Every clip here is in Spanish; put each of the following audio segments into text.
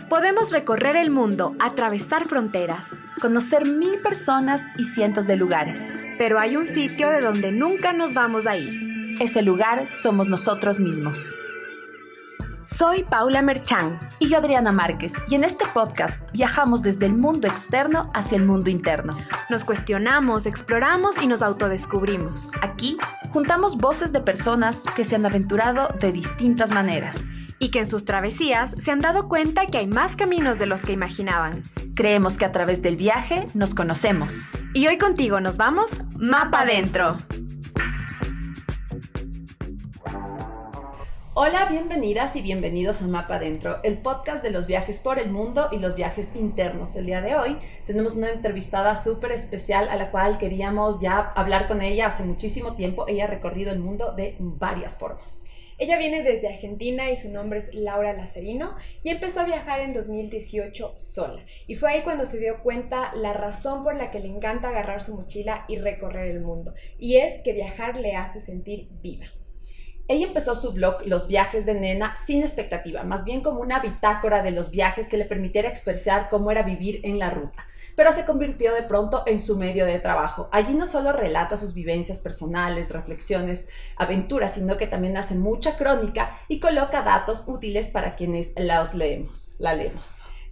Podemos recorrer el mundo, atravesar fronteras, conocer 1000 personas y cientos de lugares. pero hay un sitio de donde nunca nos vamos a ir. Ese lugar somos nosotros mismos. Soy Paula Merchán. Y yo, Adriana Márquez, y en este podcast viajamos desde el mundo externo hacia el mundo interno. Nos cuestionamos, exploramos y nos autodescubrimos. Aquí juntamos voces de personas que se han aventurado de distintas maneras. Y que en sus travesías se han dado cuenta que hay más caminos de los que imaginaban. Creemos que a través del viaje nos conocemos. Y hoy contigo nos vamos Mapa Adentro. Hola, bienvenidas y bienvenidos a Mapa Adentro, el podcast de los viajes por el mundo y los viajes internos. El día de hoy tenemos una entrevistada súper especial a la cual queríamos ya hablar con ella hace muchísimo tiempo. Ella ha recorrido el mundo de varias formas. Ella viene desde Argentina y su nombre es Laura Lazarino y empezó a viajar en 2018 sola. Y fue ahí cuando se dio cuenta la razón por la que le encanta agarrar su mochila y recorrer el mundo. Y es que viajar le hace sentir viva. Ella empezó su blog Los Viajes de Nena sin expectativa, más bien como una bitácora de los viajes que le permitiera expresar cómo era vivir en la ruta. Pero se convirtió de pronto en su medio de trabajo. Allí no solo relata sus vivencias personales, reflexiones, aventuras, sino que también hace mucha crónica y coloca datos útiles para quienes la leemos.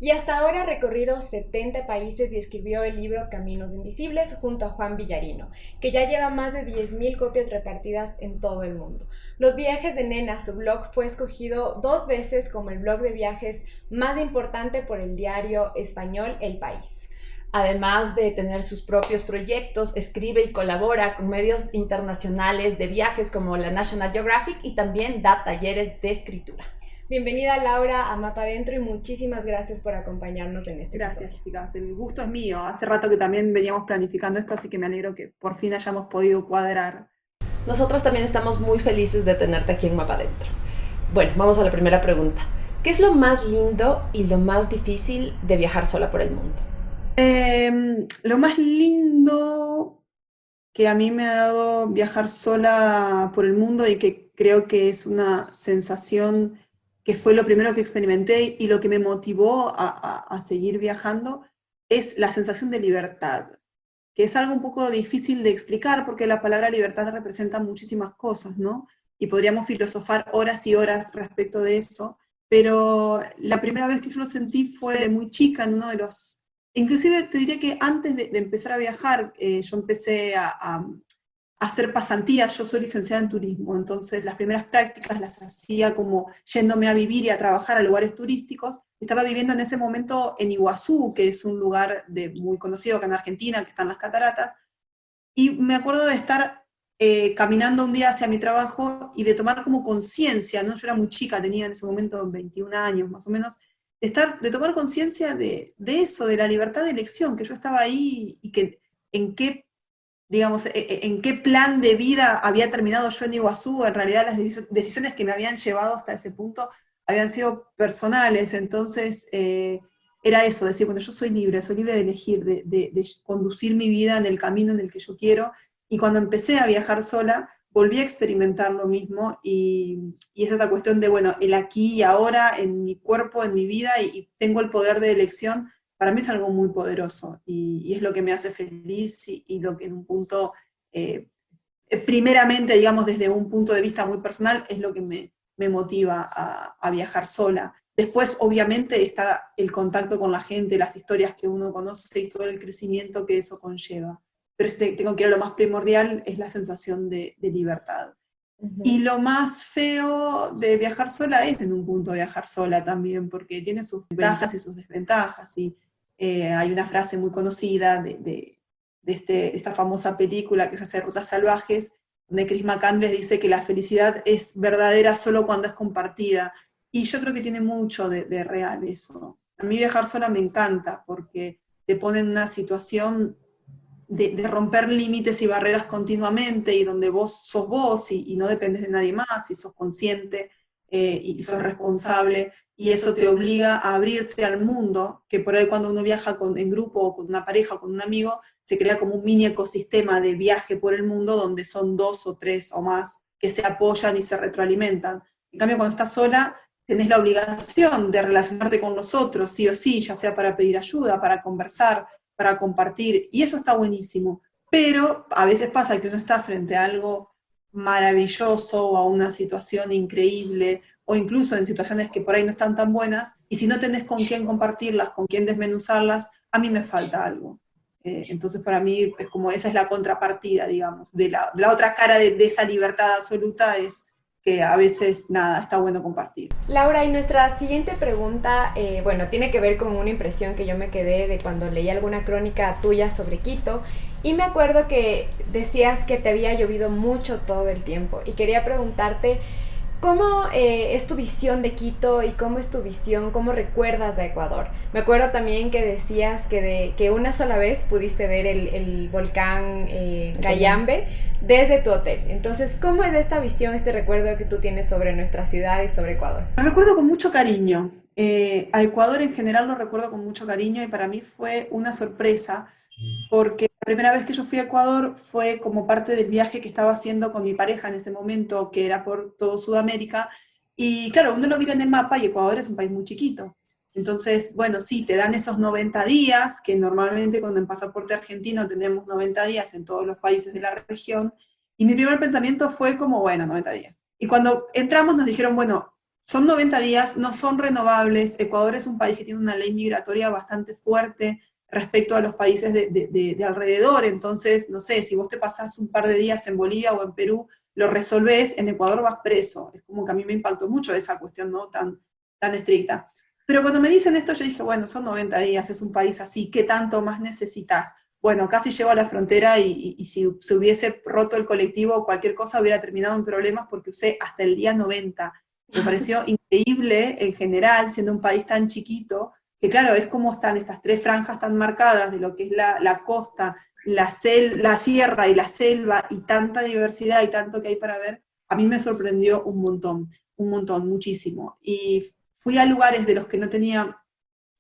Y hasta ahora ha recorrido 70 países y escribió el libro Caminos Invisibles junto a Juan Villarino, que ya lleva más de 10.000 copias repartidas en todo el mundo. Los Viajes de Nena, su blog, fue escogido 2 veces como el blog de viajes más importante por el diario español El País. Además de tener sus propios proyectos, escribe y colabora con medios internacionales de viajes como la National Geographic y también da talleres de escritura. Bienvenida, Laura, a Mapa Adentro y muchísimas gracias por acompañarnos en este Gracias, episodio. chicas. El gusto es mío. Hace rato que también veníamos planificando esto, así que me alegro que por fin hayamos podido cuadrar. Nosotros también estamos muy felices de tenerte aquí en Mapa Adentro. Bueno, vamos a la primera pregunta. ¿Qué es lo más lindo y lo más difícil de viajar sola por el mundo? Lo más lindo que a mí me ha dado viajar sola por el mundo y que creo que es una sensación que fue lo primero que experimenté y lo que me motivó a seguir viajando, es la sensación de libertad, que es algo un poco difícil de explicar porque la palabra libertad representa muchísimas cosas, ¿no? Y podríamos filosofar horas y horas respecto de eso, pero la primera vez que yo lo sentí fue de muy chica, en uno de los... Inclusive te diría que antes de empezar a viajar, yo empecé a hacer pasantías. Yo soy licenciada en turismo, entonces las primeras prácticas las hacía como yéndome a vivir y a trabajar a lugares turísticos. Estaba viviendo en ese momento en Iguazú, que es un lugar muy conocido acá en Argentina, que están las cataratas, y me acuerdo de estar caminando un día hacia mi trabajo y de tomar como conciencia, ¿no? Yo era muy chica, tenía en ese momento 21 años más o menos, de tomar conciencia de eso, de la libertad de elección, que yo estaba ahí y que en qué, digamos, en qué plan de vida había terminado yo en Iguazú. En realidad las decisiones que me habían llevado hasta ese punto habían sido personales. Entonces era eso, decir, bueno, yo soy libre de elegir, de conducir mi vida en el camino en el que yo quiero. Y cuando empecé a viajar sola, volví a experimentar lo mismo, y es esta cuestión de, bueno, el aquí y ahora, en mi cuerpo, en mi vida, y tengo el poder de elección. Para mí es algo muy poderoso, y es lo que me hace feliz, y lo que en un punto, primeramente, digamos, desde un punto de vista muy personal, es lo que me motiva a viajar sola. Después, obviamente, está el contacto con la gente, las historias que uno conoce y todo el crecimiento que eso conlleva. Pero si tengo que ir a lo más primordial, es la sensación de libertad. Uh-huh. Y lo más feo de viajar sola es en un punto viajar sola también, porque tiene sus ventajas y sus desventajas. Y hay una frase muy conocida de esta famosa película que se hace Rutas Salvajes, donde Chris McCandless dice que la felicidad es verdadera solo cuando es compartida. Y yo creo que tiene mucho de real eso. A mí viajar sola me encanta, porque te pone en una situación de romper límites y barreras continuamente, y donde vos sos vos y no dependes de nadie más, y sos consciente y sos responsable, y eso te obliga a abrirte al mundo, que por ahí cuando uno viaja en grupo, o con una pareja, o con un amigo, se crea como un mini ecosistema de viaje por el mundo, donde son 2 o 3 o más que se apoyan y se retroalimentan. En cambio, cuando estás sola, tenés la obligación de relacionarte con los otros, sí o sí, ya sea para pedir ayuda, para conversar, para compartir, y eso está buenísimo. Pero a veces pasa que uno está frente a algo maravilloso o a una situación increíble, o incluso en situaciones que por ahí no están tan buenas, y si no tenés con quién compartirlas, con quién desmenuzarlas, a mí me falta algo. Entonces para mí es como esa es la contrapartida, digamos, de la otra cara de esa libertad absoluta es que a veces, nada, está bueno compartir. Laura, y nuestra siguiente pregunta, bueno, tiene que ver con una impresión que yo me quedé de cuando leí alguna crónica tuya sobre Quito, y me acuerdo que decías que te había llovido mucho todo el tiempo, y quería preguntarte, ¿cómo es tu visión de Quito y cómo es tu visión, cómo recuerdas de Ecuador? Me acuerdo también que decías que una sola vez pudiste ver el volcán Cayambe desde tu hotel. Entonces, ¿cómo es esta visión, este recuerdo que tú tienes sobre nuestra ciudad y sobre Ecuador? Lo recuerdo con mucho cariño. A Ecuador en general lo recuerdo con mucho cariño y para mí fue una sorpresa porque la primera vez que yo fui a Ecuador fue como parte del viaje que estaba haciendo con mi pareja en ese momento, que era por todo Sudamérica. Y claro, uno lo mira en el mapa y Ecuador es un país muy chiquito. Entonces, bueno, sí, te dan esos 90 días, que normalmente cuando en pasaporte argentino tenemos 90 días en todos los países de la región. Y mi primer pensamiento fue como, bueno, 90 días. Y cuando entramos nos dijeron, bueno, son 90 días, no son renovables. Ecuador es un país que tiene una ley migratoria bastante fuerte respecto a los países de alrededor. Entonces, no sé, si vos te pasás un par de días en Bolivia o en Perú, lo resolvés, en Ecuador vas preso. Es como que a mí me impactó mucho esa cuestión, ¿no? Tan estricta. Pero cuando me dicen esto, yo dije, bueno, son 90 días, es un país así, ¿qué tanto más necesitas? Bueno, casi llego a la frontera y si se hubiese roto el colectivo o cualquier cosa hubiera terminado en problemas porque usé hasta el día 90. Me pareció increíble en general, siendo un país tan chiquito, que claro, es como están estas tres franjas tan marcadas de lo que es la costa, la sierra y la selva, y tanta diversidad y tanto que hay para ver, a mí me sorprendió un montón, muchísimo. Y fui a lugares de los que no tenía,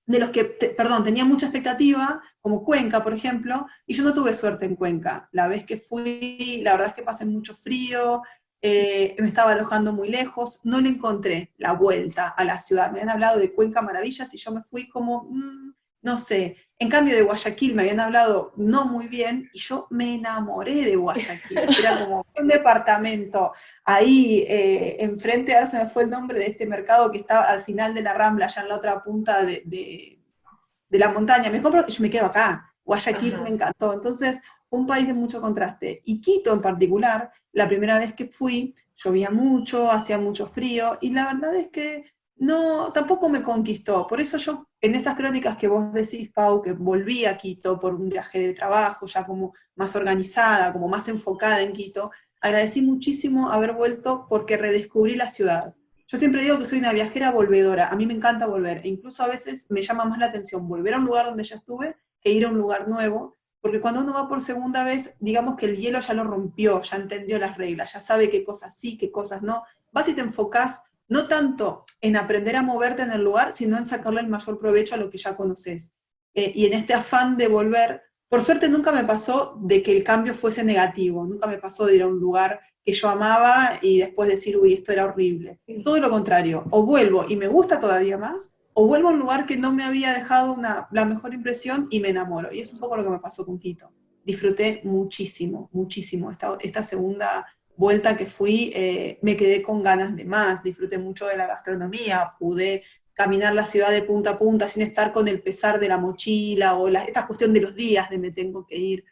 de los que, perdón, tenía mucha expectativa, como Cuenca, por ejemplo, y yo no tuve suerte en Cuenca. La vez que fui, la verdad es que pasé mucho frío, me estaba alojando muy lejos, no le encontré la vuelta a la ciudad. Me habían hablado de Cuenca Maravillas y yo me fui como, no sé. En cambio de Guayaquil me habían hablado no muy bien y yo me enamoré de Guayaquil. Era como un departamento ahí enfrente, ahora se me fue el nombre de este mercado que está al final de la Rambla, allá en la otra punta de la montaña. Me compro y yo me quedo acá. Guayaquil me encantó. Entonces, un país de mucho contraste. Y Quito en particular, la primera vez que fui, llovía mucho, hacía mucho frío, y la verdad es que no, tampoco me conquistó. Por eso yo, en esas crónicas que vos decís, Pau, que volví a Quito por un viaje de trabajo, ya como más organizada, como más enfocada en Quito, agradecí muchísimo haber vuelto porque redescubrí la ciudad. Yo siempre digo que soy una viajera volvedora, a mí me encanta volver, e incluso a veces me llama más la atención volver a un lugar donde ya estuve que ir a un lugar nuevo, porque cuando uno va por segunda vez, digamos que el hielo ya lo rompió, ya entendió las reglas, ya sabe qué cosas sí, qué cosas no. Vas y te enfocás no tanto en aprender a moverte en el lugar, sino en sacarle el mayor provecho a lo que ya conoces. Y en este afán de volver, por suerte nunca me pasó de que el cambio fuese negativo, nunca me pasó de ir a un lugar que yo amaba y después decir, uy, esto era horrible. Todo lo contrario, o vuelvo y me gusta todavía más, o vuelvo a un lugar que no me había dejado la mejor impresión y me enamoro. Y es un poco lo que me pasó con Quito. Disfruté muchísimo, muchísimo. Esta segunda vuelta que fui, me quedé con ganas de más, disfruté mucho de la gastronomía, pude caminar la ciudad de punta a punta sin estar con el pesar de la mochila o esta cuestión de los días de me tengo que ir.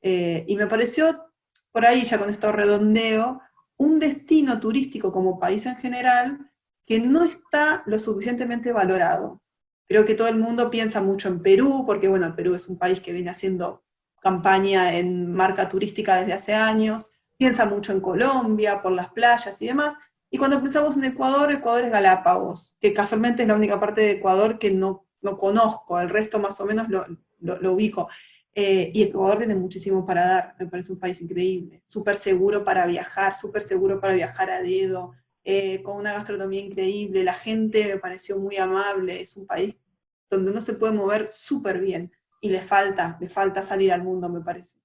Y me pareció, por ahí ya con esto redondeo, un destino turístico como país en general que no está lo suficientemente valorado. Creo que todo el mundo piensa mucho en Perú, porque bueno, el Perú es un país que viene haciendo campaña en marca turística desde hace años, piensa mucho en Colombia, por las playas y demás, y cuando pensamos en Ecuador, Ecuador es Galápagos, que casualmente es la única parte de Ecuador que no conozco, el resto más o menos lo ubico. Y Ecuador tiene muchísimo para dar, me parece un país increíble, súper seguro para viajar, súper seguro para viajar a dedo, con una gastronomía increíble, la gente me pareció muy amable, es un país donde uno se puede mover súper bien. y le falta salir al mundo, me parece.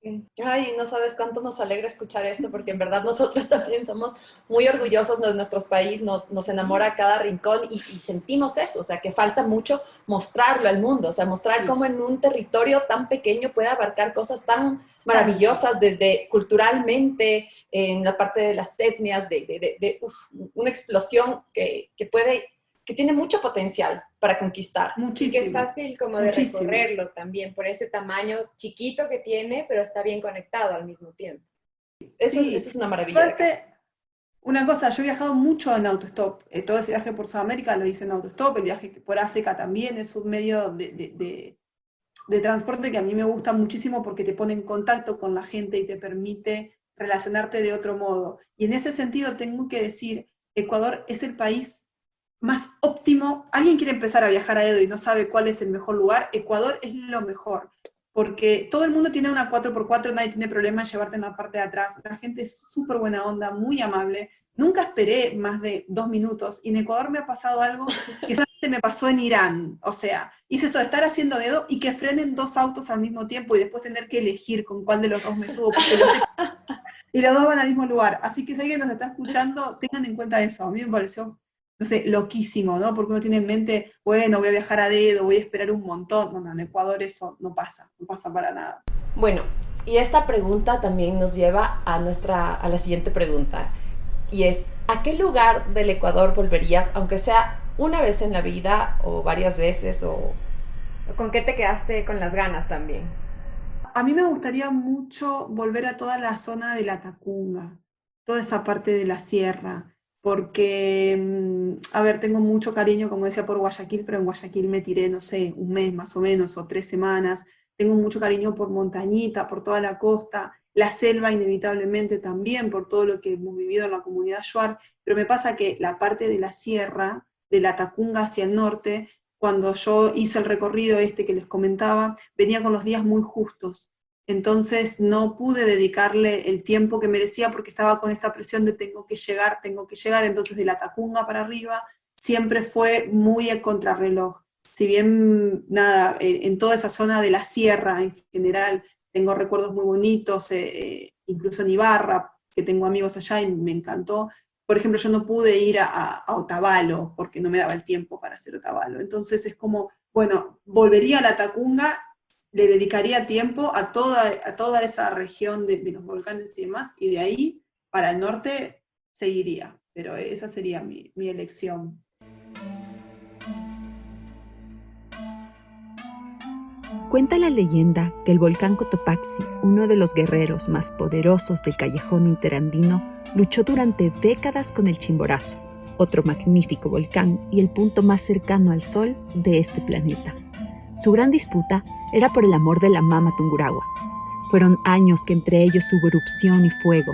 Ay, no sabes cuánto nos alegra escuchar esto, porque en verdad nosotros también somos muy orgullosos de nuestro país, nos enamora cada rincón y sentimos eso, o sea, que falta mucho mostrarlo al mundo, o sea, mostrar cómo en un territorio tan pequeño puede abarcar cosas tan maravillosas, desde culturalmente, en la parte de las etnias, una explosión que tiene mucho potencial para conquistar. Muchísimo. Y que es fácil como de recorrerlo también, por ese tamaño chiquito que tiene, pero está bien conectado al mismo tiempo. Eso es una maravilla. Aparte, una cosa, yo he viajado mucho en autostop. Todo ese viaje por Sudamérica lo hice en autostop, el viaje por África también es un medio de transporte que a mí me gusta muchísimo porque te pone en contacto con la gente y te permite relacionarte de otro modo. Y en ese sentido tengo que decir, Ecuador es el país más óptimo. Alguien quiere empezar a viajar a Edo y no sabe cuál es el mejor lugar, Ecuador es lo mejor, porque todo el mundo tiene una 4x4, nadie tiene problema en llevarte en la parte de atrás, la gente es súper buena onda, muy amable, nunca esperé más de 2 minutos, y en Ecuador me ha pasado algo que solamente me pasó en Irán, o sea, hice esto de estar haciendo dedo y que frenen 2 autos al mismo tiempo y después tener que elegir con cuál de los 2 me subo, porque y los 2 van al mismo lugar, así que si alguien nos está escuchando, tengan en cuenta eso, a mí me pareció, no sé, loquísimo, ¿no? Porque uno tiene en mente, bueno, voy a viajar a dedo, voy a esperar un montón. No, en Ecuador eso no pasa para nada. Bueno, y esta pregunta también nos lleva a la siguiente pregunta, y es, ¿a qué lugar del Ecuador volverías, aunque sea una vez en la vida, o varias veces, o con qué te quedaste con las ganas también? A mí me gustaría mucho volver a toda la zona de la Tacunga, toda esa parte de la sierra, porque, a ver, tengo mucho cariño, como decía, por Guayaquil, pero en Guayaquil me tiré, no sé, un mes más o menos, o 3 semanas. Tengo mucho cariño por Montañita, por toda la costa, la selva inevitablemente también, por todo lo que hemos vivido en la comunidad Shuar, pero me pasa que la parte de la sierra, de la Tacunga hacia el norte, cuando yo hice el recorrido que les comentaba, venía con los días muy justos. Entonces no pude dedicarle el tiempo que merecía porque estaba con esta presión de tengo que llegar, entonces de la Tacunga para arriba siempre fue muy a contrarreloj. Si bien, nada, en toda esa zona de la sierra en general tengo recuerdos muy bonitos, incluso en Ibarra, que tengo amigos allá y me encantó. Por ejemplo, yo no pude ir a Otavalo porque no me daba el tiempo para hacer Otavalo. Entonces es como, bueno, volvería a la Tacunga, le dedicaría tiempo a toda esa región de los volcanes y demás, y de ahí para el norte seguiría, pero esa sería mi elección. Cuenta la leyenda que el volcán Cotopaxi, uno de los guerreros más poderosos del callejón interandino, luchó durante décadas con el Chimborazo, otro magnífico volcán y el punto más cercano al Sol de este planeta. Su gran disputa era por el amor de la Mama Tungurahua. Fueron años que entre ellos hubo erupción y fuego.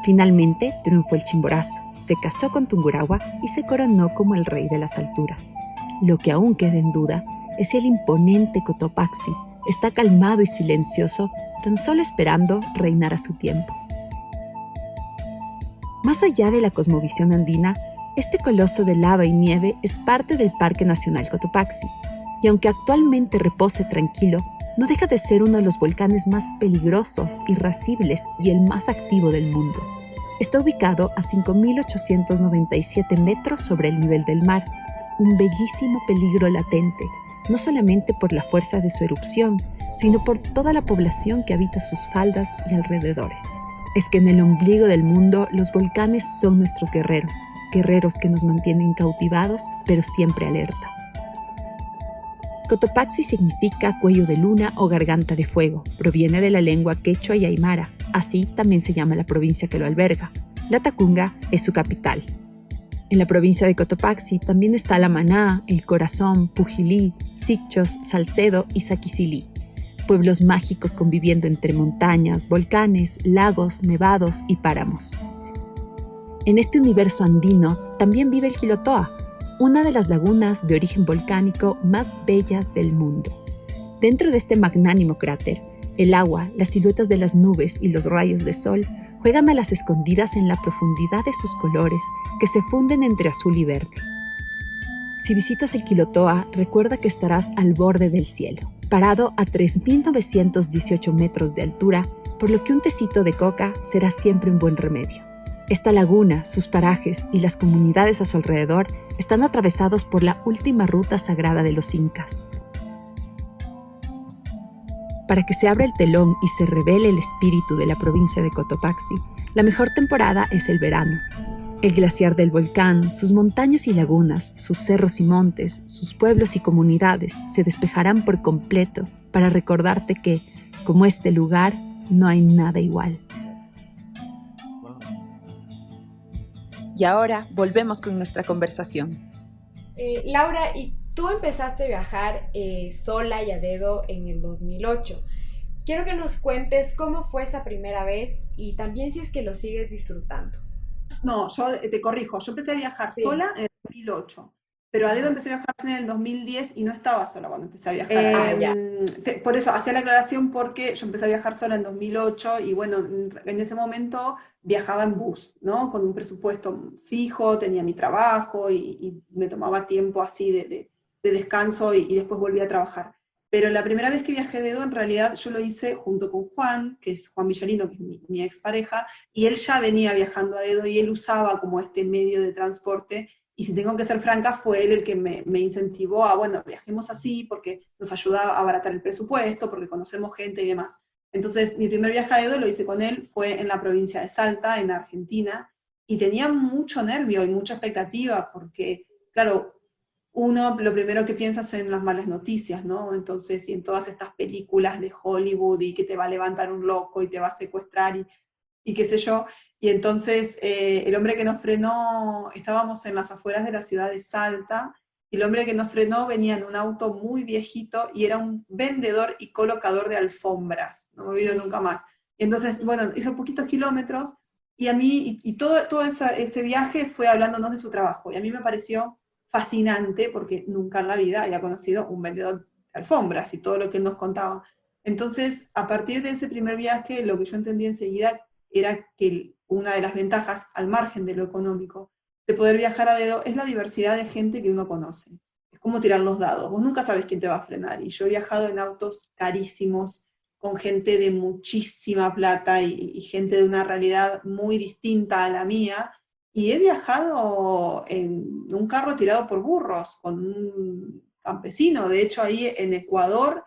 Finalmente triunfó el Chimborazo, se casó con Tungurahua y se coronó como el rey de las alturas. Lo que aún queda en duda es si el imponente Cotopaxi está calmado y silencioso, tan solo esperando reinar a su tiempo. Más allá de la cosmovisión andina, este coloso de lava y nieve es parte del Parque Nacional Cotopaxi, y aunque actualmente repose tranquilo, no deja de ser uno de los volcanes más peligrosos, irascibles y el más activo del mundo. Está ubicado a 5.897 metros sobre el nivel del mar, un bellísimo peligro latente, no solamente por la fuerza de su erupción, sino por toda la población que habita sus faldas y alrededores. Es que en el ombligo del mundo los volcanes son nuestros guerreros que nos mantienen cautivados, pero siempre alerta. Cotopaxi significa cuello de luna o garganta de fuego. Proviene de la lengua quechua y aymara. Así también se llama la provincia que lo alberga. La Tacunga es su capital. En la provincia de Cotopaxi también está La Maná, El Corazón, Pujilí, Sicchos, Salcedo y Saquicilí. Pueblos mágicos conviviendo entre montañas, volcanes, lagos, nevados y páramos. En este universo andino también vive el Quilotoa, una de las lagunas de origen volcánico más bellas del mundo. Dentro de este magnánimo cráter, el agua, las siluetas de las nubes y los rayos de sol juegan a las escondidas en la profundidad de sus colores que se funden entre azul y verde. Si visitas el Quilotoa, recuerda que estarás al borde del cielo, parado a 3.918 metros de altura, por lo que un tecito de coca será siempre un buen remedio. Esta laguna, sus parajes y las comunidades a su alrededor están atravesados por la última ruta sagrada de los incas. Para que se abra el telón y se revele el espíritu de la provincia de Cotopaxi, la mejor temporada es el verano. El glaciar del volcán, sus montañas y lagunas, sus cerros y montes, sus pueblos y comunidades se despejarán por completo para recordarte que, como este lugar, no hay nada igual. Y ahora volvemos con nuestra conversación. Laura, y tú empezaste a viajar sola y a dedo en el 2008. Quiero que nos cuentes cómo fue esa primera vez y también si es que lo sigues disfrutando. No, yo te corrijo, yo empecé a viajar sola en el 2008, pero a dedo empecé a viajar en el 2010 y no estaba sola cuando empecé a viajar. Por eso hacía la aclaración, porque yo empecé a viajar sola en 2008 y bueno, en ese momento viajaba en bus, ¿no? Con un presupuesto fijo, tenía mi trabajo y me tomaba tiempo así de descanso y después volví a trabajar. Pero la primera vez que viajé de dedo, en realidad yo lo hice junto con Juan, que es Juan Villarino, que es mi expareja, y él ya venía viajando a dedo y él usaba como este medio de transporte, y si tengo que ser franca, fue él el que me incentivó a, bueno, viajemos así, porque nos ayuda a abaratar el presupuesto, porque conocemos gente y demás. Entonces, mi primer viaje a dedo lo hice con él, fue en la provincia de Salta, en Argentina, y tenía mucho nervio y mucha expectativa, porque, claro, uno lo primero que piensa es en las malas noticias, ¿no? Entonces, y en todas estas películas de Hollywood, y que te va a levantar un loco y te va a secuestrar y qué sé yo. Y entonces el hombre que nos frenó, estábamos en las afueras de la ciudad de Salta, y el hombre que nos frenó venía en un auto muy viejito y era un vendedor y colocador de alfombras, no me olvido nunca más. Y entonces, bueno, hizo poquitos kilómetros, y a mí, y todo ese viaje fue hablándonos de su trabajo, y a mí me pareció fascinante, porque nunca en la vida había conocido un vendedor de alfombras y todo lo que él nos contaba. Entonces, a partir de ese primer viaje, lo que yo entendí enseguida era que una de las ventajas, al margen de lo económico, de poder viajar a dedo, es la diversidad de gente que uno conoce. Es como tirar los dados, vos nunca sabes quién te va a frenar, y yo he viajado en autos carísimos, con gente de muchísima plata y gente de una realidad muy distinta a la mía, y he viajado en un carro tirado por burros, con un campesino. De hecho, ahí en Ecuador,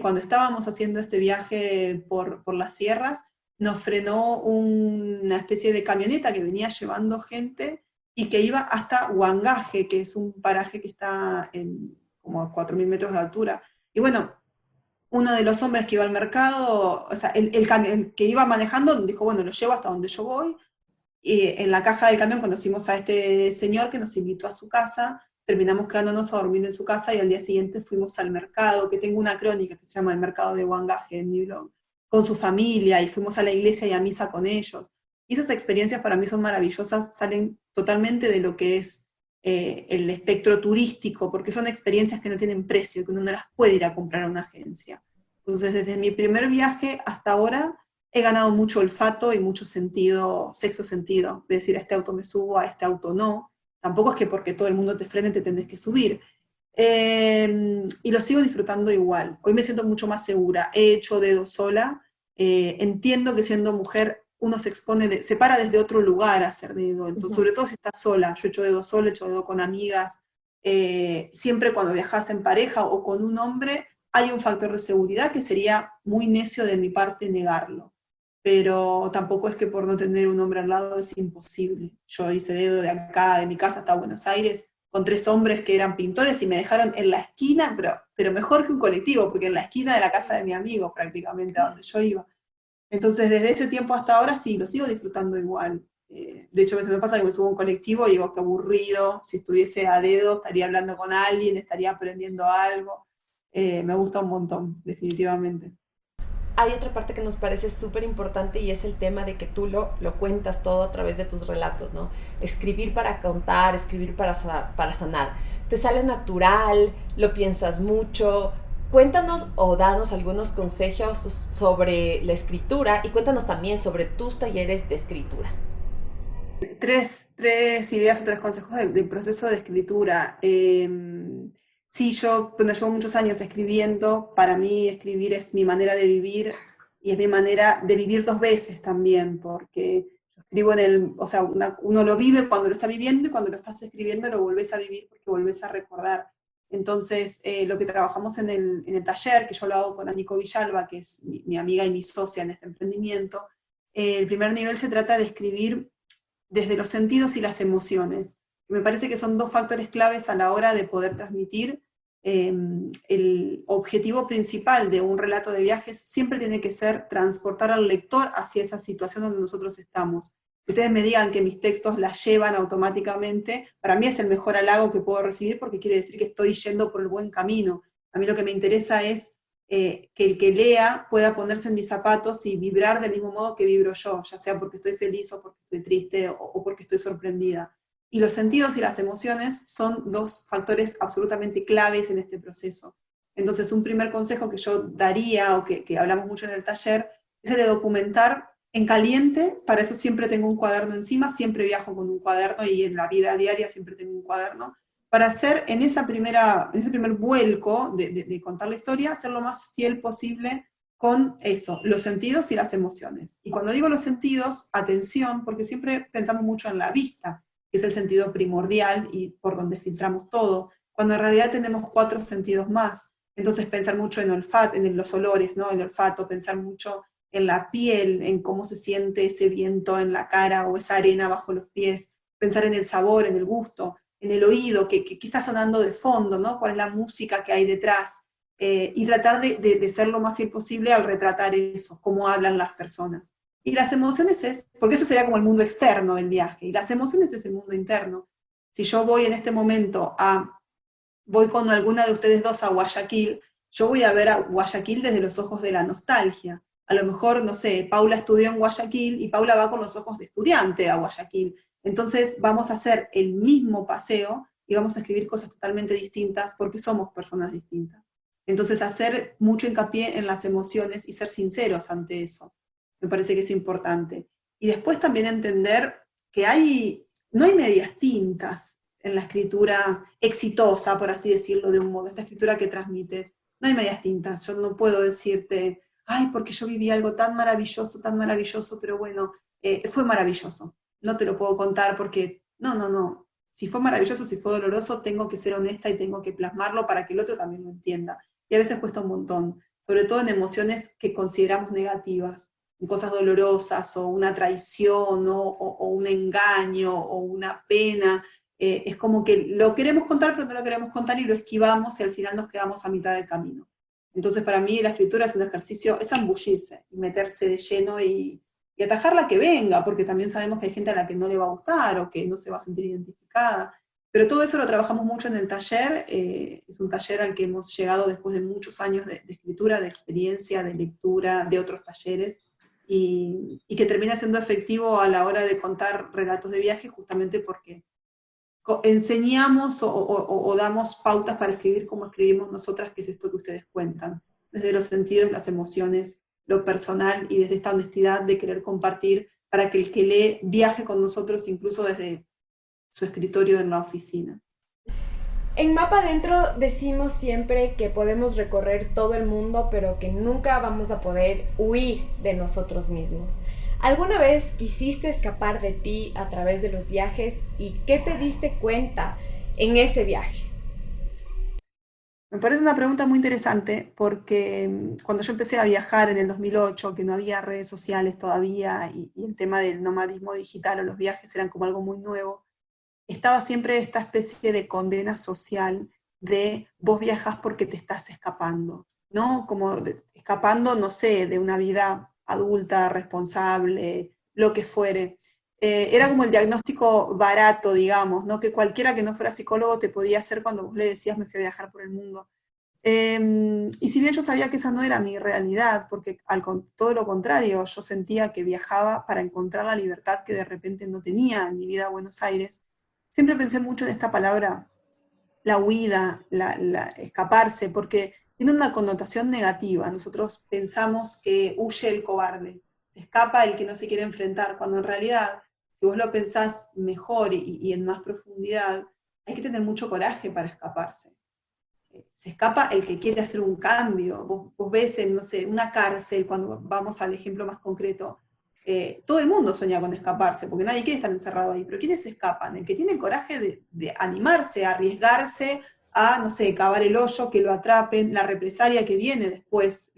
cuando estábamos haciendo este viaje por las sierras, nos frenó una especie de camioneta que venía llevando gente y que iba hasta Huangaje, que es un paraje que está en como a 4.000 metros de altura. Y bueno, uno de los hombres que iba al mercado, o sea, el que iba manejando, dijo, bueno, lo llevo hasta donde yo voy. Y en la caja del camión conocimos a este señor que nos invitó a su casa, terminamos quedándonos a dormir en su casa, y al día siguiente fuimos al mercado, que tengo una crónica que se llama El Mercado de Huangaje en mi blog, con su familia, y fuimos a la iglesia y a misa con ellos. Y esas experiencias para mí son maravillosas, salen totalmente de lo que es el espectro turístico, porque son experiencias que no tienen precio, que uno no las puede ir a comprar a una agencia. Entonces, desde mi primer viaje hasta ahora, he ganado mucho olfato y mucho sentido, sexto sentido, de decir, a este auto me subo, a este auto no. Tampoco es que porque todo el mundo te frene te tenés que subir. Y lo sigo disfrutando igual. Hoy me siento mucho más segura. He hecho dedo sola. Entiendo que siendo mujer uno se para desde otro lugar a hacer dedo. Entonces, sobre todo si estás sola. Yo he hecho dedo sola, he hecho dedo con amigas. Siempre cuando viajas en pareja o con un hombre, hay un factor de seguridad que sería muy necio de mi parte negarlo. Pero tampoco es que por no tener un hombre al lado es imposible. Yo hice dedo de acá, de mi casa hasta Buenos Aires, con 3 hombres que eran pintores y me dejaron en la esquina, pero mejor que un colectivo, porque en la esquina de la casa de mi amigo prácticamente, a donde yo iba. Entonces desde ese tiempo hasta ahora sí, lo sigo disfrutando igual. De hecho a veces me pasa que me subo a un colectivo y digo, qué aburrido, si estuviese a dedo estaría hablando con alguien, estaría aprendiendo algo. Me gusta un montón, definitivamente. Hay otra parte que nos parece súper importante, y es el tema de que tú lo cuentas todo a través de tus relatos, ¿no? Escribir para contar, escribir para sanar. Te sale natural, lo piensas mucho. Cuéntanos o danos algunos consejos sobre la escritura, y cuéntanos también sobre tus talleres de escritura. Tres ideas o tres consejos del proceso de escritura. Sí, bueno, llevo muchos años escribiendo. Para mí escribir es mi manera de vivir y es mi manera de vivir dos veces también, porque yo escribo o sea, uno lo vive cuando lo está viviendo y cuando lo estás escribiendo lo volvés a vivir porque volvés a recordar. Entonces, lo que trabajamos en el taller, que yo lo hago con Aniko Villalba, que es mi amiga y mi socia en este emprendimiento, el primer nivel se trata de escribir desde los sentidos y las emociones. Me parece que son dos factores claves a la hora de poder transmitir. El objetivo principal de un relato de viajes siempre tiene que ser transportar al lector hacia esa situación donde nosotros estamos. Que ustedes me digan que mis textos la llevan automáticamente, para mí es el mejor halago que puedo recibir porque quiere decir que estoy yendo por el buen camino. A mí lo que me interesa es que el que lea pueda ponerse en mis zapatos y vibrar del mismo modo que vibro yo, ya sea porque estoy feliz o porque estoy triste o porque estoy sorprendida. Y los sentidos y las emociones son dos factores absolutamente claves en este proceso. Entonces, un primer consejo que yo daría, o que hablamos mucho en el taller, es el de documentar en caliente. Para eso siempre tengo un cuaderno encima, siempre viajo con un cuaderno y en la vida diaria siempre tengo un cuaderno, para hacer en ese primer vuelco de contar la historia, ser lo más fiel posible con eso, los sentidos y las emociones. Y cuando digo los sentidos, atención, porque siempre pensamos mucho en la vista, que es el sentido primordial y por donde filtramos todo, cuando en realidad tenemos 4 sentidos más. Entonces pensar mucho en olfato, en los olores, ¿no? El olfato, pensar mucho en la piel, en cómo se siente ese viento en la cara o esa arena bajo los pies, pensar en el sabor, en el gusto, en el oído, qué está sonando de fondo, ¿no? Cuál es la música que hay detrás, y tratar de ser lo más fiel posible al retratar eso, cómo hablan las personas. Y las emociones porque eso sería como el mundo externo del viaje, y las emociones es el mundo interno. Si yo voy en este momento voy con alguna de ustedes dos a Guayaquil, yo voy a ver a Guayaquil desde los ojos de la nostalgia. A lo mejor, no sé, Paula estudió en Guayaquil y Paula va con los ojos de estudiante a Guayaquil. Entonces vamos a hacer el mismo paseo y vamos a escribir cosas totalmente distintas porque somos personas distintas. Entonces hacer mucho hincapié en las emociones y ser sinceros ante eso. Me parece que es importante. Y después también entender que no hay medias tintas en la escritura exitosa, por así decirlo de un modo, esta escritura que transmite. No hay medias tintas. Yo no puedo decirte, ay, porque yo viví algo tan maravilloso, pero bueno, fue maravilloso. No te lo puedo contar porque, no. Si fue maravilloso, si fue doloroso, tengo que ser honesta y tengo que plasmarlo para que el otro también lo entienda. Y a veces cuesta un montón, sobre todo en emociones que consideramos negativas, en cosas dolorosas, o una traición, o un engaño, o una pena. Es como que lo queremos contar, pero no lo queremos contar y lo esquivamos y al final nos quedamos a mitad del camino. Entonces para mí la escritura es un ejercicio, es zambullirse y meterse de lleno y atajar la que venga, porque también sabemos que hay gente a la que no le va a gustar o que no se va a sentir identificada. Pero todo eso lo trabajamos mucho en el taller. Es un taller al que hemos llegado después de muchos años de escritura, de experiencia, de lectura, de otros talleres, y que termina siendo efectivo a la hora de contar relatos de viaje, justamente porque enseñamos o damos pautas para escribir como escribimos nosotras, que es esto que ustedes cuentan, desde los sentidos, las emociones, lo personal, y desde esta honestidad de querer compartir para que el que lee viaje con nosotros incluso desde su escritorio en la oficina. En Mapa Adentro decimos siempre que podemos recorrer todo el mundo, pero que nunca vamos a poder huir de nosotros mismos. ¿Alguna vez quisiste escapar de ti a través de los viajes y qué te diste cuenta en ese viaje? Me parece una pregunta muy interesante porque cuando yo empecé a viajar en el 2008, que no había redes sociales todavía y el tema del nomadismo digital o los viajes eran como algo muy nuevo, estaba siempre esta especie de condena social de vos viajas porque te estás escapando, ¿no? Como escapando, no sé, de una vida adulta, responsable, lo que fuere. Era como el diagnóstico barato, digamos, ¿no? Que cualquiera que no fuera psicólogo te podía hacer cuando vos le decías me fui a viajar por el mundo. Y si bien yo sabía que esa no era mi realidad, porque todo lo contrario, yo sentía que viajaba para encontrar la libertad que de repente no tenía en mi vida a Buenos Aires, siempre pensé mucho en esta palabra, la huida, escaparse, porque tiene una connotación negativa. Nosotros pensamos que huye el cobarde, se escapa el que no se quiere enfrentar, cuando en realidad si vos lo pensás mejor y en más profundidad, hay que tener mucho coraje para escaparse. Se escapa el que quiere hacer un cambio. Vos ves en, no sé, una cárcel, cuando vamos al ejemplo más concreto, todo el mundo sueña con escaparse, porque nadie quiere estar encerrado ahí, pero ¿quiénes se escapan? El que tiene el coraje de animarse, a arriesgarse, a, no sé, cavar el hoyo, que lo atrapen, la represalia que viene después,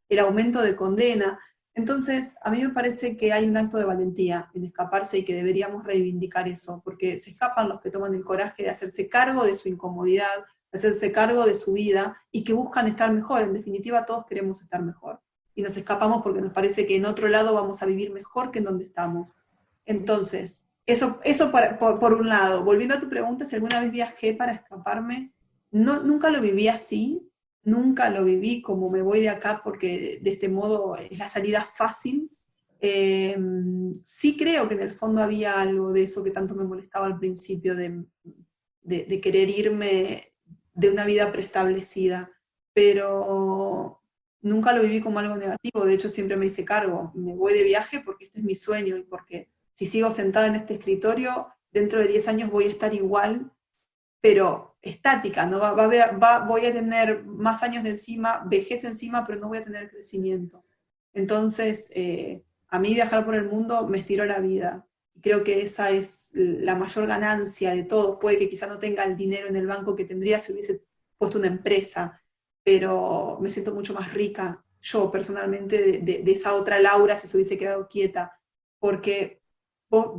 el aumento de condena. Entonces, a mí me parece que hay un acto de valentía en escaparse y que deberíamos reivindicar eso, porque se escapan los que toman el coraje de hacerse cargo de su incomodidad, de hacerse cargo de su vida, y que buscan estar mejor. En definitiva, todos queremos estar mejor. Y nos escapamos porque nos parece que en otro lado vamos a vivir mejor que en donde estamos. Entonces, eso por un lado. Volviendo a tu pregunta, si alguna vez viajé para escaparme, no, nunca lo viví así, nunca lo viví como me voy de acá porque de este modo es la salida fácil. Sí creo que en el fondo había algo de eso que tanto me molestaba al principio, de querer irme de una vida preestablecida, pero nunca lo viví como algo negativo. De hecho siempre me hice cargo, me voy de viaje porque este es mi sueño y porque si sigo sentada en este escritorio, dentro de 10 años voy a estar igual, pero estática, ¿no? Voy a tener más años de encima, vejez encima, pero no voy a tener crecimiento. Entonces, a mí viajar por el mundo me estiró la vida. Creo que esa es la mayor ganancia de todos. Puede que quizá no tenga el dinero en el banco que tendría si hubiese puesto una empresa, pero me siento mucho más rica, yo personalmente, de esa otra Laura si se hubiese quedado quieta, porque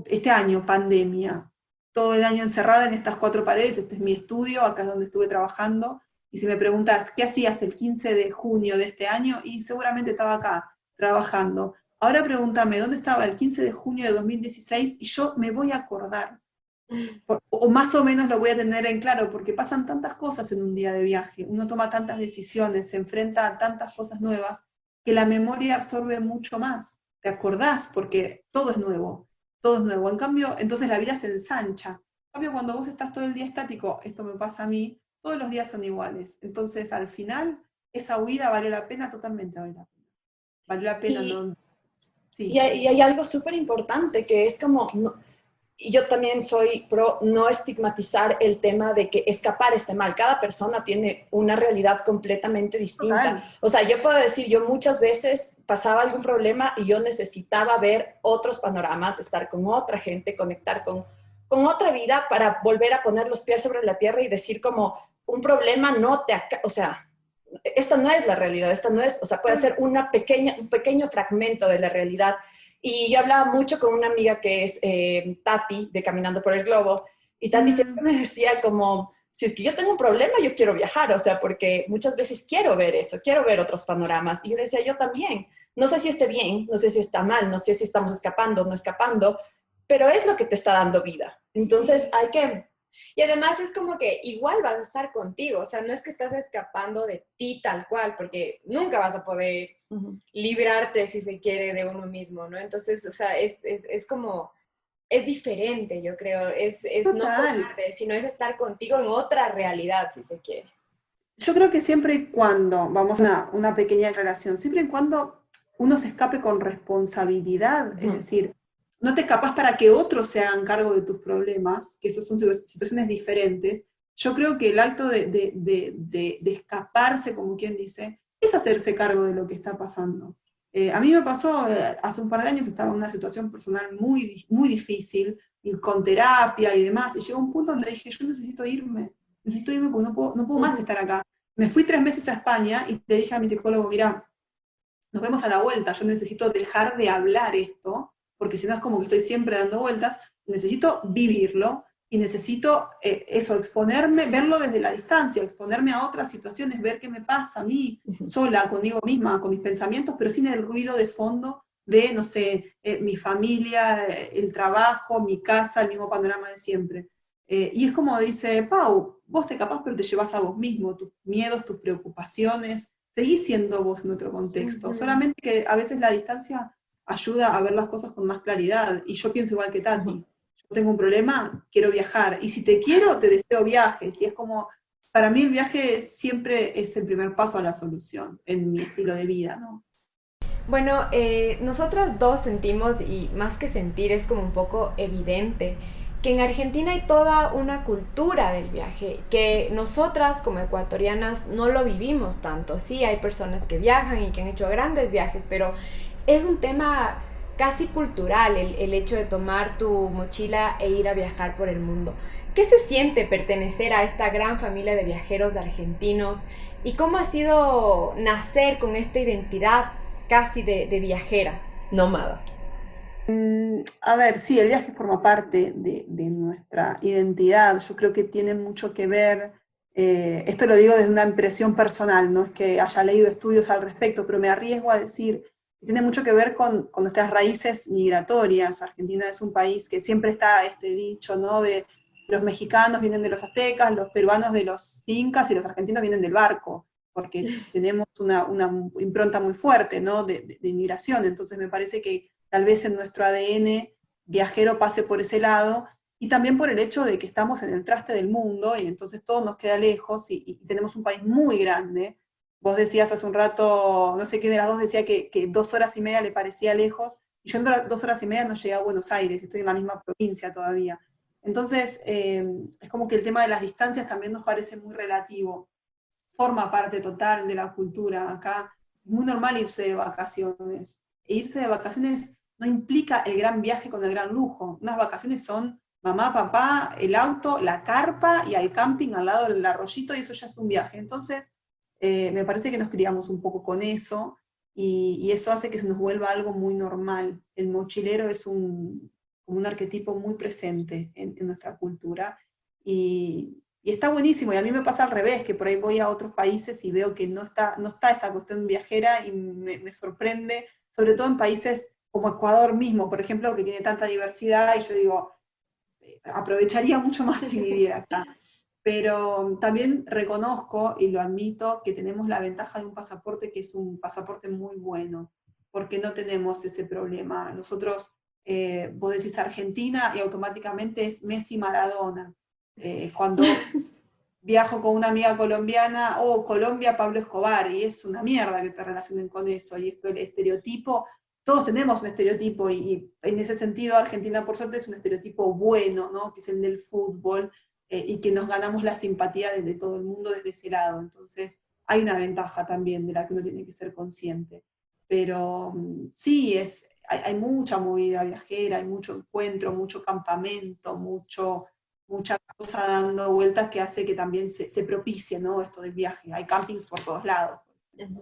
este año, pandemia, todo el año encerrada en estas 4 paredes, este es mi estudio, acá es donde estuve trabajando, y si me preguntas, ¿qué hacías el 15 de junio de este año? Y seguramente estaba acá, trabajando. Ahora pregúntame, ¿dónde estaba el 15 de junio de 2016? Y yo me voy a acordar, o más o menos lo voy a tener en claro, porque pasan tantas cosas en un día de viaje, uno toma tantas decisiones, se enfrenta a tantas cosas nuevas, que la memoria absorbe mucho más. Te acordás, porque todo es nuevo, todo es nuevo. En cambio, entonces la vida se ensancha. En cambio, cuando vos estás todo el día estático, esto me pasa a mí, todos los días son iguales. Entonces, al final, esa huida valió la pena, totalmente valió la pena. Valió la pena, ¿no? Sí. Y hay algo súper importante que es como, y yo también soy pro no estigmatizar el tema de que escapar esté mal. Cada persona tiene una realidad completamente distinta. Total. O sea, yo puedo decir, yo muchas veces pasaba algún problema y yo necesitaba ver otros panoramas, estar con otra gente, conectar con otra vida para volver a poner los pies sobre la tierra y decir como, un problema no te... O sea, esta no es la realidad, esta no es... O sea, puede ser un pequeño fragmento de la realidad. Y yo hablaba mucho con una amiga que es Tati, de Caminando por el Globo, y Tati siempre me decía como, si es que yo tengo un problema, yo quiero viajar, o sea, porque muchas veces quiero ver eso, quiero ver otros panoramas. Y yo le decía, yo también. No sé si esté bien, no sé si está mal, no sé si estamos escapando, no escapando, pero es lo que te está dando vida. Entonces hay que... Y además es como que igual vas a estar contigo, o sea, no es que estás escapando de ti tal cual, porque nunca vas a poder librarte, si se quiere, de uno mismo, ¿no? Entonces, o sea, es como, es diferente, yo creo, es no formarte, sino es estar contigo en otra realidad, si se quiere. Yo creo que siempre y cuando, vamos a una pequeña aclaración, siempre y cuando uno se escape con responsabilidad, es decir, no te escapas para que otros se hagan cargo de tus problemas, que esas son situaciones diferentes. Yo creo que el acto de escaparse, como quien dice, es hacerse cargo de lo que está pasando. A mí me pasó, hace un par de años estaba en una situación personal muy, muy difícil, y con terapia y demás, y llegó un punto donde dije, yo necesito irme porque no puedo más estar acá. Me fui 3 meses a España y le dije a mi psicólogo, mira, nos vemos a la vuelta, yo necesito dejar de hablar esto, porque si no es como que estoy siempre dando vueltas, necesito vivirlo y necesito exponerme, verlo desde la distancia, exponerme a otras situaciones, ver qué me pasa a mí, sola, conmigo misma, con mis pensamientos, pero sin el ruido de fondo de, no sé, mi familia, el trabajo, mi casa, el mismo panorama de siempre. Y es como dice Pau, vos te escapás pero te llevas a vos mismo, tus miedos, tus preocupaciones, seguís siendo vos en otro contexto, solamente que a veces la distancia ayuda a ver las cosas con más claridad, y yo pienso igual que Tati, yo tengo un problema, quiero viajar, y si te quiero, te deseo viajes, y es como, para mí el viaje siempre es el primer paso a la solución, en mi estilo de vida, ¿no? Bueno, nosotras dos sentimos, y más que sentir, es como un poco evidente, que en Argentina hay toda una cultura del viaje, que nosotras como ecuatorianas no lo vivimos tanto. Sí, hay personas que viajan y que han hecho grandes viajes, pero es un tema casi cultural el hecho de tomar tu mochila e ir a viajar por el mundo. ¿Qué se siente pertenecer a esta gran familia de viajeros argentinos? ¿Y cómo ha sido nacer con esta identidad casi de viajera, nómada? A ver, sí, el viaje forma parte de nuestra identidad. Yo creo que tiene mucho que ver, esto lo digo desde una impresión personal, no es que haya leído estudios al respecto, pero me arriesgo a decir que tiene mucho que ver con nuestras raíces migratorias. Argentina es un país que siempre está este dicho, ¿no? De los mexicanos vienen de los aztecas, los peruanos de los incas y los argentinos vienen del barco, porque tenemos una impronta muy fuerte, ¿no? De inmigración. Entonces me parece que tal vez en nuestro ADN viajero pase por ese lado, y también por el hecho de que estamos en el traste del mundo, y entonces todo nos queda lejos, y tenemos un país muy grande. Vos decías hace un rato, no sé quién de las dos decía que 2 horas y media le parecía lejos, y yo en 2 horas y media no llegué a Buenos Aires, estoy en la misma provincia todavía. Entonces, es como que el tema de las distancias también nos parece muy relativo, forma parte total de la cultura. Acá es muy normal irse de vacaciones. E irse de vacaciones no implica el gran viaje con el gran lujo. Unas vacaciones son mamá, papá, el auto, la carpa y al camping al lado del arroyito, y eso ya es un viaje. Entonces, me parece que nos criamos un poco con eso, y eso hace que se nos vuelva algo muy normal. El mochilero es como un arquetipo muy presente en nuestra cultura, y está buenísimo. Y a mí me pasa al revés, que por ahí voy a otros países y veo que no está esa cuestión viajera, y me sorprende, sobre todo en países como Ecuador mismo, por ejemplo, que tiene tanta diversidad, y yo digo, aprovecharía mucho más si viviera acá. Pero también reconozco y lo admito que tenemos la ventaja de un pasaporte que es un pasaporte muy bueno, porque no tenemos ese problema. Nosotros, vos decís Argentina y automáticamente es Messi, Maradona. Cuando viajo con una amiga colombiana, Colombia, Pablo Escobar, y es una mierda que te relacionen con eso. Y esto, el estereotipo, todos tenemos un estereotipo, y en ese sentido Argentina por suerte es un estereotipo bueno, ¿no? Que es el del fútbol, y que nos ganamos la simpatía de todo el mundo desde ese lado. Entonces hay una ventaja también de la que uno tiene que ser consciente. Pero sí, hay mucha movida viajera, hay mucho encuentro, mucho campamento, mucha cosa dando vueltas que hace que también se propicie, ¿no? Esto del viaje. Hay campings por todos lados,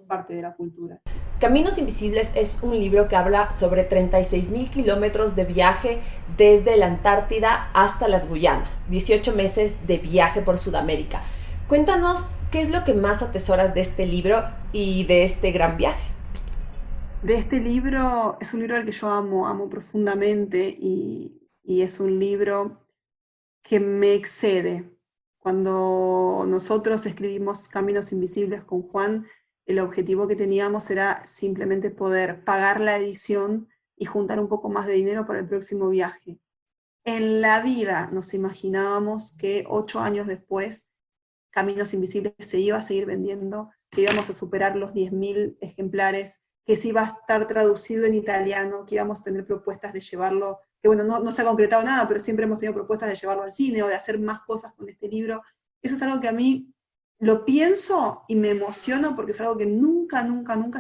parte de la cultura. Caminos Invisibles es un libro que habla sobre 36,000 kilómetros de viaje desde la Antártida hasta las Guyanas, 18 meses de viaje por Sudamérica. Cuéntanos, ¿qué es lo que más atesoras de este libro y de este gran viaje? De este libro, es un libro al que yo amo profundamente, y es un libro que me excede. Cuando nosotros escribimos Caminos Invisibles con Juan, el objetivo que teníamos era simplemente poder pagar la edición y juntar un poco más de dinero para el próximo viaje. En la vida nos imaginábamos que 8 años después Caminos Invisibles se iba a seguir vendiendo, que íbamos a superar los 10.000 ejemplares, que se iba a estar traducido en italiano, que íbamos a tener propuestas de llevarlo, que bueno, no se ha concretado nada, pero siempre hemos tenido propuestas de llevarlo al cine o de hacer más cosas con este libro. Eso es algo que a mí lo pienso y me emociono, porque es algo que nunca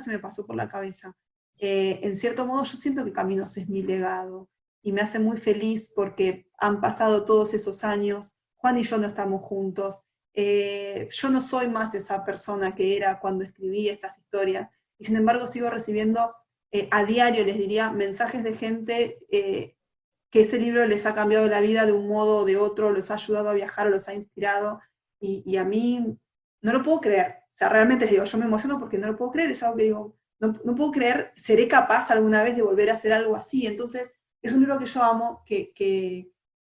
se me pasó por la cabeza. En cierto modo yo siento que Caminos es mi legado, y me hace muy feliz porque han pasado todos esos años, Juan y yo no estamos juntos, yo no soy más esa persona que era cuando escribí estas historias, y sin embargo sigo recibiendo a diario, les diría, mensajes de gente que ese libro les ha cambiado la vida de un modo o de otro, los ha ayudado a viajar o los ha inspirado, y a mí no lo puedo creer. O sea, realmente les digo, yo me emociono porque no lo puedo creer, es algo que digo, no puedo creer, seré capaz alguna vez de volver a hacer algo así. Entonces, es un libro que yo amo, que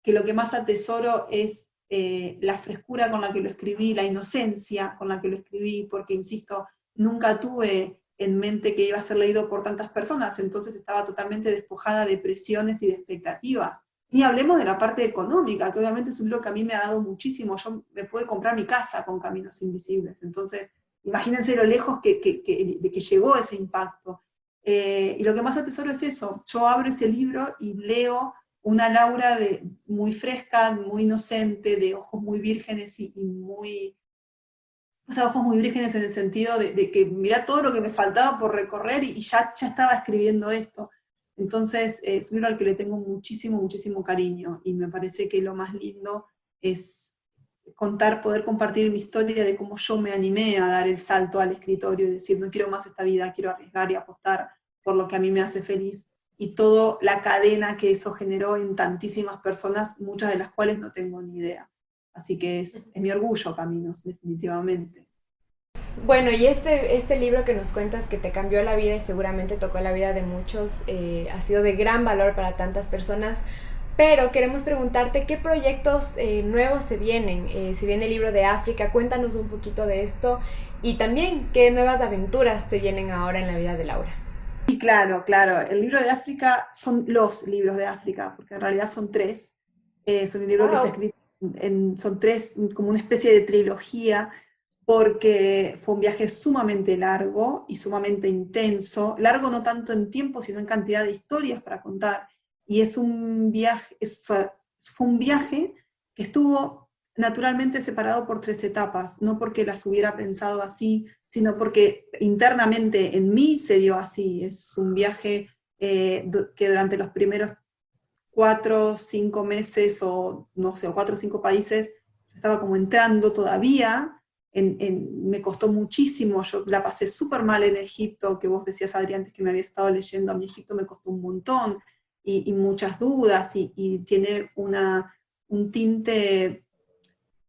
lo que más atesoro es la frescura con la que lo escribí, la inocencia con la que lo escribí, porque, insisto, nunca tuve en mente que iba a ser leído por tantas personas, entonces estaba totalmente despojada de presiones y de expectativas. Ni hablemos de la parte económica, que obviamente es un libro que a mí me ha dado muchísimo. Yo me pude comprar mi casa con Caminos Invisibles, entonces imagínense lo lejos de que llegó ese impacto. Y lo que más atesoro es eso. Yo abro ese libro y leo una Laura muy fresca, muy inocente, de ojos muy vírgenes y muy... O sea, ojos muy vírgenes en el sentido de que mirá todo lo que me faltaba por recorrer y ya estaba escribiendo esto. Entonces, es un libro al que le tengo muchísimo, muchísimo cariño, y me parece que lo más lindo es poder compartir mi historia de cómo yo me animé a dar el salto al escritorio y decir, no quiero más esta vida, quiero arriesgar y apostar por lo que a mí me hace feliz, y toda la cadena que eso generó en tantísimas personas, muchas de las cuales no tengo ni idea. Así que es mi orgullo, Caminos, definitivamente. Bueno, y este libro que nos cuentas que te cambió la vida y seguramente tocó la vida de muchos, ha sido de gran valor para tantas personas, pero queremos preguntarte qué proyectos nuevos se vienen. Se viene el libro de África, cuéntanos un poquito de esto, y también qué nuevas aventuras se vienen ahora en la vida de Laura. Y claro, claro, el libro de África son los libros de África, porque en realidad son tres. Es un libro que está escrito son tres, como una especie de trilogía, porque fue un viaje sumamente largo y sumamente intenso, largo no tanto en tiempo, sino en cantidad de historias para contar. Y es un viaje, fue un viaje que estuvo naturalmente separado por tres etapas, no porque las hubiera pensado así, sino porque internamente en mí se dio así. Es un viaje que durante los primeros 4 o 5 meses, o no sé, o 4 o 5 países, yo estaba como entrando todavía. Me costó muchísimo, yo la pasé súper mal en Egipto, que vos decías, Adrián, antes que me había estado leyendo, a mí Egipto me costó un montón, y muchas dudas, y tiene un tinte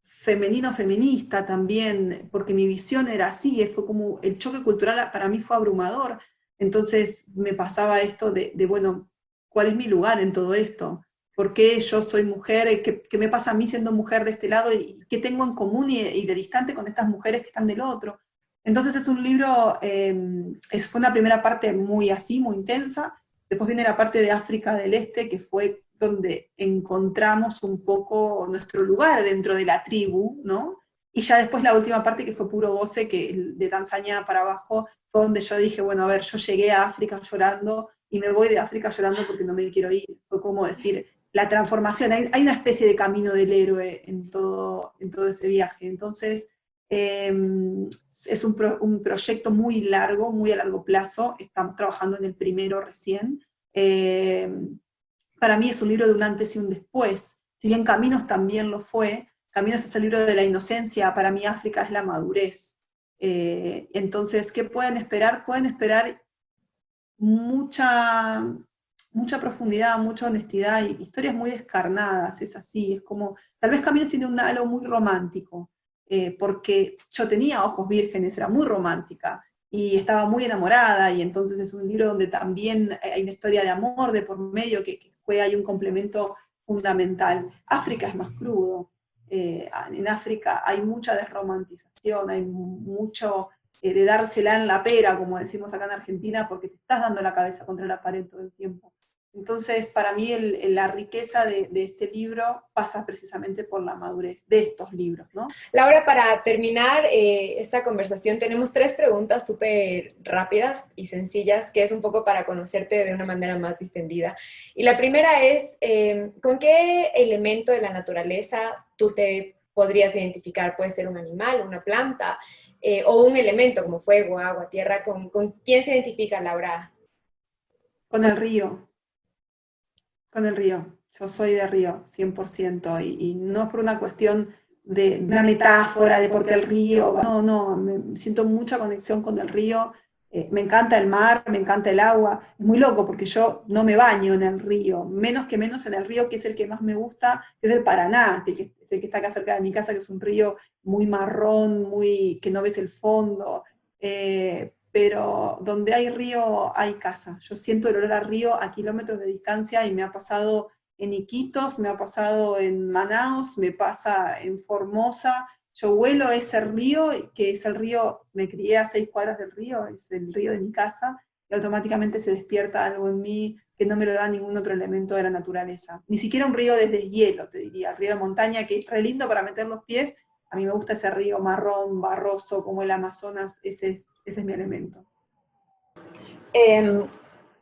femenino feminista también, porque mi visión era así, fue como el choque cultural para mí fue abrumador. Entonces me pasaba esto bueno, ¿cuál es mi lugar en todo esto? ¿Por qué yo soy mujer? ¿Qué me pasa a mí siendo mujer de este lado? ¿Y qué tengo en común y de distante con estas mujeres que están del otro? Entonces es un libro, fue una primera parte muy así, muy intensa. Después viene la parte de África del Este, que fue donde encontramos un poco nuestro lugar dentro de la tribu, ¿no? Y ya después la última parte, que fue puro goce, que de Tanzania para abajo, fue donde yo dije, bueno, a ver, yo llegué a África llorando y me voy de África llorando porque no me quiero ir. Fue como decir, la transformación, hay una especie de camino del héroe en todo ese viaje. Entonces, es un proyecto muy largo, muy a largo plazo, estamos trabajando en el primero recién. Para mí es un libro de un antes y un después, si bien Caminos también lo fue. Caminos es el libro de la inocencia, para mí África es la madurez. Entonces, ¿qué pueden esperar? Pueden esperar mucha profundidad, mucha honestidad, y historias muy descarnadas, es así, es como, tal vez Caminos tiene un halo muy romántico, porque yo tenía ojos vírgenes, era muy romántica, y estaba muy enamorada, y entonces es un libro donde también hay una historia de amor de por medio hay un complemento fundamental. África es más crudo, en África hay mucha desromantización, hay mucho de dársela en la pera, como decimos acá en Argentina, porque te estás dando la cabeza contra la pared todo el tiempo. Entonces, para mí, la riqueza de este libro pasa precisamente por la madurez de estos libros, ¿no? Laura, para terminar esta conversación, tenemos 3 preguntas súper rápidas y sencillas, que es un poco para conocerte de una manera más distendida. Y la primera es, ¿con qué elemento de la naturaleza tú te podrías identificar? Puede ser un animal, una planta, o un elemento como fuego, agua, tierra. ¿Con quién se identifica Laura? Con el río. Con el río. Yo soy de río, 100%, y no es por una cuestión de una metáfora de porque el río, no, me siento mucha conexión con el río. Me encanta el mar, me encanta el agua. Es muy loco porque yo no me baño en el río, menos en el río que es el que más me gusta, que es el Paraná, que es el que está acá cerca de mi casa, que es un río muy marrón, que no ves el fondo. Pero donde hay río hay casa. Yo siento el olor a río a kilómetros de distancia, y me ha pasado en Iquitos, me ha pasado en Manaos, me pasa en Formosa. Yo huelo ese río, que es el río, me crié a 6 cuadras del río, es el río de mi casa, y automáticamente se despierta algo en mí que no me lo da ningún otro elemento de la naturaleza. Ni siquiera un río desde hielo, te diría, el río de montaña, que es re lindo para meter los pies. A mí me gusta ese río marrón, barroso, como el Amazonas, ese es mi elemento.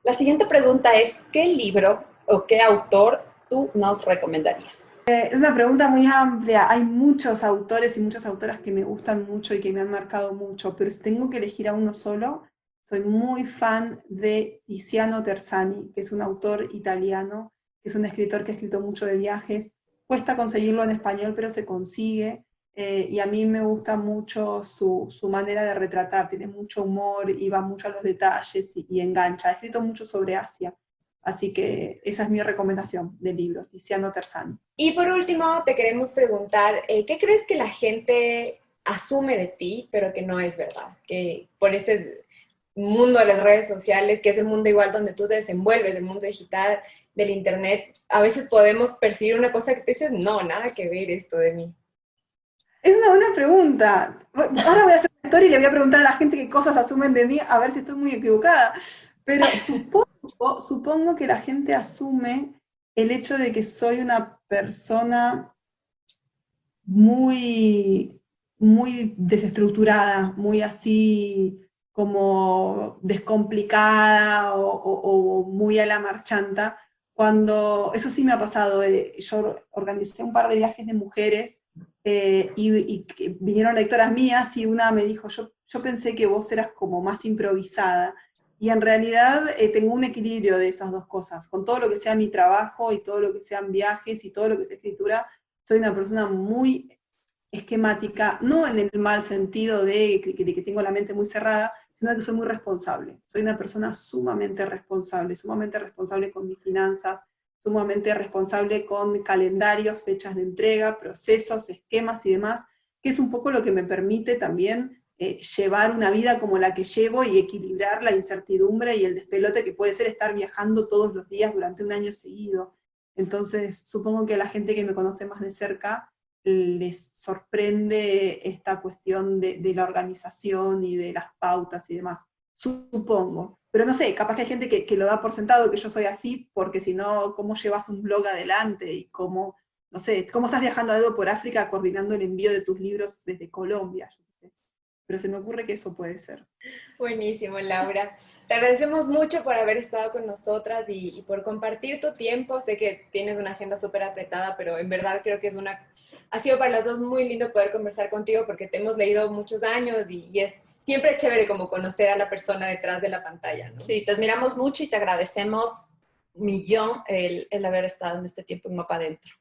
La siguiente pregunta es, ¿qué libro o qué autor tú nos recomendarías? Es una pregunta muy amplia. Hay muchos autores y muchas autoras que me gustan mucho y que me han marcado mucho, pero si tengo que elegir a uno solo, soy muy fan de Tiziano Terzani, que es un autor italiano, que es un escritor que ha escrito mucho de viajes. Cuesta conseguirlo en español, pero se consigue. Y a mí me gusta mucho su manera de retratar. Tiene mucho humor y va mucho a los detalles y engancha. Ha escrito mucho sobre Asia. Así que esa es mi recomendación del libro, Tiziano Terzani. Y por último, te queremos preguntar, ¿qué crees que la gente asume de ti, pero que no es verdad? Que por este mundo de las redes sociales, que es el mundo igual donde tú te desenvuelves, el mundo digital, del internet, a veces podemos percibir una cosa que tú dices, no, nada que ver esto de mí. Es una buena pregunta. Ahora voy a hacer una historia y le voy a preguntar a la gente qué cosas asumen de mí, a ver si estoy muy equivocada. Pero supongo que la gente asume el hecho de que soy una persona muy, muy desestructurada, muy así como descomplicada o muy a la marchanta. Cuando, eso sí me ha pasado, yo organicé un par de viajes de mujeres y que vinieron lectoras mías y una me dijo, yo pensé que vos eras como más improvisada. Y en realidad tengo un equilibrio de esas dos cosas. Con todo lo que sea mi trabajo y todo lo que sean viajes y todo lo que sea escritura, soy una persona muy esquemática, no en el mal sentido de que tengo la mente muy cerrada, sino que soy muy responsable. Soy una persona sumamente responsable con mis finanzas, sumamente responsable con calendarios, fechas de entrega, procesos, esquemas y demás, que es un poco lo que me permite también llevar una vida como la que llevo y equilibrar la incertidumbre y el despelote que puede ser estar viajando todos los días durante un año seguido. Entonces, supongo que a la gente que me conoce más de cerca les sorprende esta cuestión de la organización y de las pautas y demás. Supongo. Pero no sé, capaz que hay gente que lo da por sentado que yo soy así, porque si no, ¿cómo llevas un blog adelante? Y cómo, no sé, cómo estás viajando a dedo por África coordinando el envío de tus libros desde Colombia. Pero se me ocurre que eso puede ser. Buenísimo, Laura. Te agradecemos mucho por haber estado con nosotras y por compartir tu tiempo. Sé que tienes una agenda súper apretada, pero en verdad creo que ha sido para las dos muy lindo poder conversar contigo porque te hemos leído muchos años y es siempre chévere como conocer a la persona detrás de la pantalla, ¿no? Sí, te admiramos mucho y te agradecemos millón el haber estado en este tiempo en Mapa Adentro.